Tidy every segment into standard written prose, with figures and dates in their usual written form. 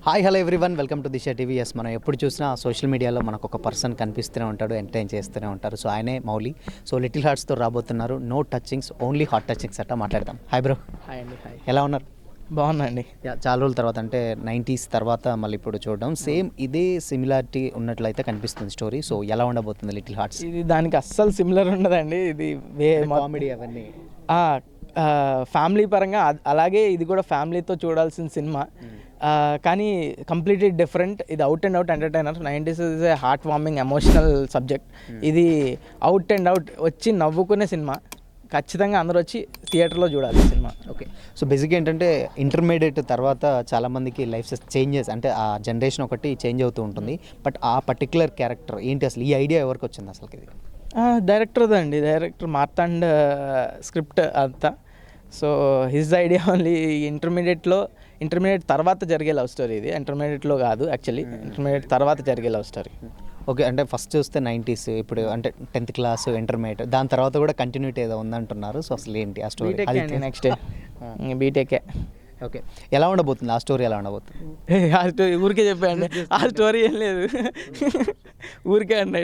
Hi hello everyone, welcome to Disha TV. Yes, మనం ఎప్పుడు చూసినా సోషల్ మీడియాలో మనకు ఒక పర్సన్ కనిపిస్తూనే ఉంటాడు, ఎంటర్టైన్ చేస్తూనే ఉంటారు. సో ఆయనే మౌలి. సో లిటిల్ హార్ట్స్తో రాబోతున్నారు. No touchings, only hot touchings అట్లా మాట్లాడదాం. Hi bro. హాయ్ అండి. హాయ్, ఎలా ఉన్నారు? బాగున్నా అండి. చాలా రోజుల తర్వాత, అంటే 90s తర్వాత మళ్ళీ ఇప్పుడు చూడడం, సేమ్ ఇదే సిమిలారిటీ ఉన్నట్లయితే కనిపిస్తుంది స్టోరీ. సో ఎలా ఉండబోతుంది లిటిల్ హార్ట్స్? ఇది దానికి అస్సలు సిమిలర్ ఉండదండి. ఇది కామెడీ అవన్నీ ఫ్యామిలీ పరంగా అలాగే ఇది కూడా ఫ్యామిలీతో చూడాల్సిన సినిమా. కానీ కంప్లీట్లీ డిఫరెంట్. ఇది out and out entertainer. 90s is a heart warming emotional subject. ఇది అవుట్ అండ్ అవుట్ వచ్చి నవ్వుకునే సినిమా. ఖచ్చితంగా అందరూ వచ్చి థియేటర్లో చూడాలి సినిమా. ఓకే. సో బేసిక్గా ఏంటంటే ఇంటర్మీడియట్ తర్వాత చాలామందికి లైఫ్ చేంజెస్, అంటే ఆ జనరేషన్ ఒకటి చేంజ్ అవుతూ ఉంటుంది. బట్ ఆ పర్టికులర్ క్యారెక్టర్ ఏంటి అసలు? ఈ ఐడియా ఎవరికి వచ్చింది అసలు? ఇది డైరెక్టర్దే అండి. డైరెక్టర్ మార్తాండ్ స్క్రిప్ట్ అంతా. So his idea only. Intermediate తర్వాత జరిగే లవ్ స్టోరీ ఇది. ఇంటర్మీడియట్లో కాదు యాక్చువల్లీ, ఇంటర్మీడియట్ తర్వాత జరిగే లవ్ స్టోరీ. ఓకే. అంటే ఫస్ట్ చూస్తే 90s, ఇప్పుడు అంటే 10th క్లాస్, ఇంటర్మీడియట్, దాని తర్వాత కూడా కంటిన్యూటీ ఏదో ఉందంటున్నారు. సో అసలు ఏంటి ఆ స్టోరీ? బీటెక్ నెక్స్ట్ బీటెకే. ఓకే. ఎలా ఉండబోతుంది ఆ స్టోరీ? ఎలా ఉండబోతుంది? ఆ స్టోరీ ఊరికే చెప్పండి. ఆ స్టోరీ ఏం లేదు, ఊరికే అండి.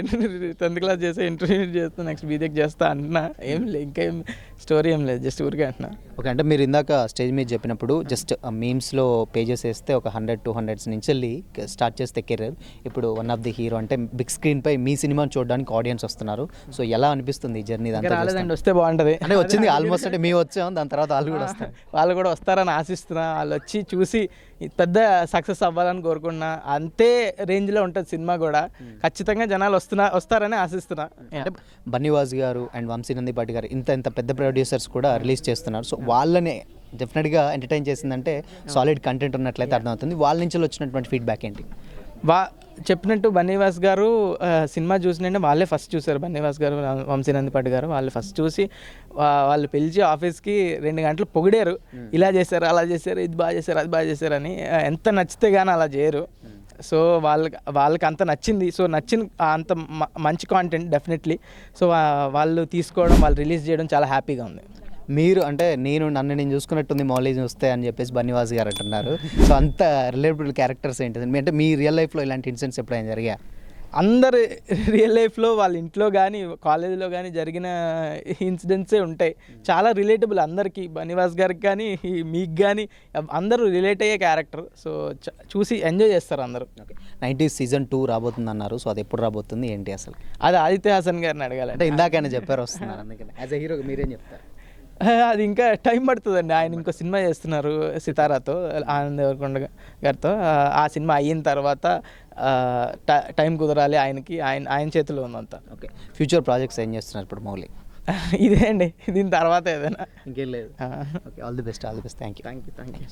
10th క్లాస్ చేస్తే ఇంటర్మీడియట్ చేస్తా, నెక్స్ట్ బీటెక్ చేస్తా అంటున్నా. ఏం లేదు, ఇంకా ఏం స్టోరీ ఏం లేదు, జస్ట్ ఊరికే అంటున్నా. ఓకే. అంటే మీరు ఇందాక స్టేజ్ మీద చెప్పినప్పుడు జస్ట్ మీమ్స్లో పేజెస్ వేస్తే ఒక 100-200 నుంచి వెళ్ళి స్టార్ట్ చేస్తే కెరీర్, ఇప్పుడు వన్ ఆఫ్ ది హీరో, అంటే బిగ్ స్క్రీన్పై మీ సినిమాని చూడడానికి ఆడియన్స్ వస్తున్నారు. సో ఎలా అనిపిస్తుంది ఈ జర్నీ? రాలేదండి, వస్తే బాగుంటుంది. అంటే వచ్చింది ఆల్మోస్ట్, అంటే మేము వచ్చాం, దాని తర్వాత వాళ్ళు కూడా వస్తారు. వాళ్ళు కూడా వస్తారని ఆశిస్తున్నా. వాళ్ళు వచ్చి చూసి పెద్ద సక్సెస్ అవ్వాలని కోరుకున్నా. అంతే రేంజ్లో ఉంటుంది సినిమా కూడా. ఖచ్చితంగా జనాలు వస్తారని ఆశిస్తున్నా. అంటే బన్నీవాస్ గారు అండ్ వంశీనందిపాటి గారు ఇంత పెద్ద ప్రొడ్యూసర్స్ కూడా రిలీజ్ చేస్తున్నారు. సో వాళ్ళని డెఫినెట్గా ఎంటర్టైన్ చేసిందంటే సాలిడ్ కంటెంట్ ఉన్నట్లయితే అర్థమవుతుంది. వాళ్ళ నుంచి వచ్చినటువంటి ఫీడ్బ్యాక్ ఏంటి? చెప్పినట్టు బన్నీవాస్ గారు సినిమా చూసినంటే వాళ్ళే ఫస్ట్ చూశారు. బన్నీవాస్ గారు, వంశీనందిపాటి గారు వాళ్ళు ఫస్ట్ చూసి వాళ్ళు పిలిచి ఆఫీస్కి 2 గంటలు పొగిడారు. ఇలా చేశారు, అలా చేశారు, ఇది బాగా చేశారు, అది బాగా చేశారు అని. ఎంత నచ్చితే కానీ అలా చేయరు. సో వాళ్ళకి అంత నచ్చింది. సో అంత మంచి కాంటెంట్ డెఫినెట్లీ. సో వాళ్ళు తీసుకోవడం, వాళ్ళు రిలీజ్ చేయడం చాలా హ్యాపీగా ఉంది. మీరు అంటే నన్ను చూసుకున్నట్టుంది మౌలి చూస్తే అని చెప్పేసి బన్నీవాస్ గారు అంటున్నారు. సో అంత రిలేటబుల్ క్యారెక్టర్స్ ఏంటి అంటే మీ రియల్ లైఫ్లో ఇలాంటి ఇన్సిడెంట్స్ ఎప్పుడైనా జరిగా? అందరు రియల్ లైఫ్లో, వాళ్ళ ఇంట్లో కానీ కాలేజీలో కానీ జరిగిన ఇన్సిడెంట్సే ఉంటాయి. చాలా రిలేటబుల్ అందరికీ. బన్నీవాస్ గారికి కానీ, మీకు కానీ, అందరూ రిలేట్ అయ్యే క్యారెక్టర్. సో చూసి ఎంజాయ్ చేస్తారు అందరూ. 90s సీజన్ 2 రాబోతుంది అన్నారు. సో అది ఎప్పుడు రాబోతుంది ఏంటి అసలు? అది ఆదిత్య హాసన్ గారిని అడగాలి. అంటే ఇందాకైనా చెప్పారు వస్తున్నారు, అందుకని యాజ్ ఎ హీరో మీరేం చెప్తారు? అది ఇంకా టైం పడుతుందండి. ఆయన ఇంకో సినిమా చేస్తున్నారు సితారాతో, ఆనంద్ దేవరకొండ గారితో. ఆ సినిమా అయిన తర్వాత టైం కుదరాలి ఆయనకి. ఆయన చేతిలో ఉందంతా. ఓకే. ఫ్యూచర్ ప్రాజెక్ట్స్ ఏం చేస్తున్నారు ఇప్పుడు మౌలి? ఇదే అండి, దీని తర్వాత ఏదైనా ఇంకేం లేదు. Okay. All the best. Thank you.